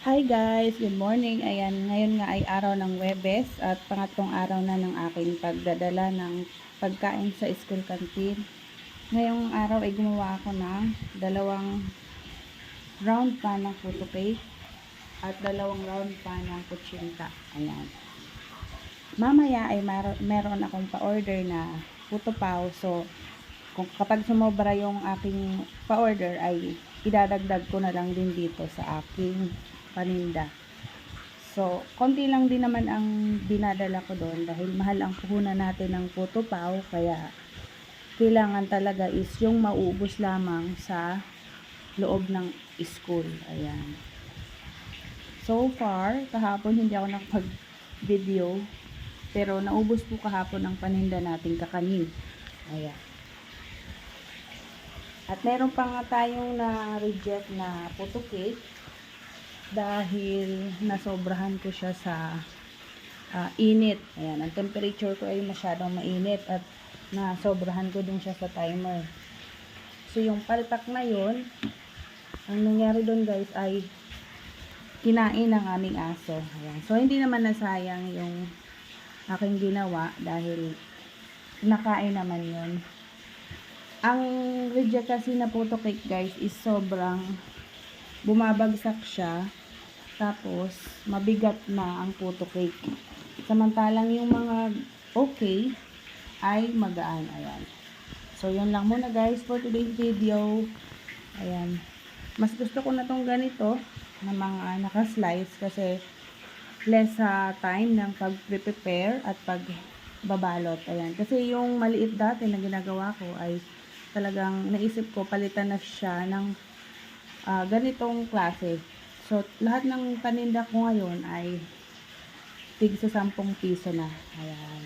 Hi guys, good morning. Ayan, ngayon nga ay araw ng Webes at pangatlong araw na ng aking pagdadala ng pagkain sa school canteen. Ngayong araw ay gumawa ako ng dalawang round pan ng puto cake at dalawang round pan ng kutsinta. Ayan. Mamaya ay meron akong pa-order na puto pao. So, kapag sumobra yung aking pa-order ay idadagdag ko na lang din dito sa aking paninda. So, konti lang din naman ang dinadala ko doon dahil mahal ang puhunan natin ng puto pao, kaya kailangan talaga is yung mauubos lamang sa loob ng school. Ayan. So far, kahapon hindi ako nakapag-video, pero naubos po kahapon ang paninda nating kakanin. Ayan. At meron pa nga tayong na-reject na puto cake dahil nasobrahan ko siya sa init. Ayan, ang temperature ko ay masyadong mainit at nasobrahan ko din siya sa timer. So, yung palpak na yun, ang nangyari doon guys ay kinain ng aming aso. Ayan. So, hindi naman nasayang yung aking ginawa dahil nakain naman yun. Ang reject kasi na puto cake guys is sobrang bumabagsak siya, tapos mabigat na ang puto cake. Samantalang yung mga okay ay magaan. Ayan. So, yun lang muna guys for today's video. Ayan. Mas gusto ko na tong ganito na mga naka-slice kasi less time ng pag-prepare at pagbabalot. Ayan. Kasi yung maliit dati na ginagawa ko ay talagang naisip ko palitan na siya ng ganitong klase. So, lahat ng paninda ko ngayon ay tig sa 10 piso na. Ayan.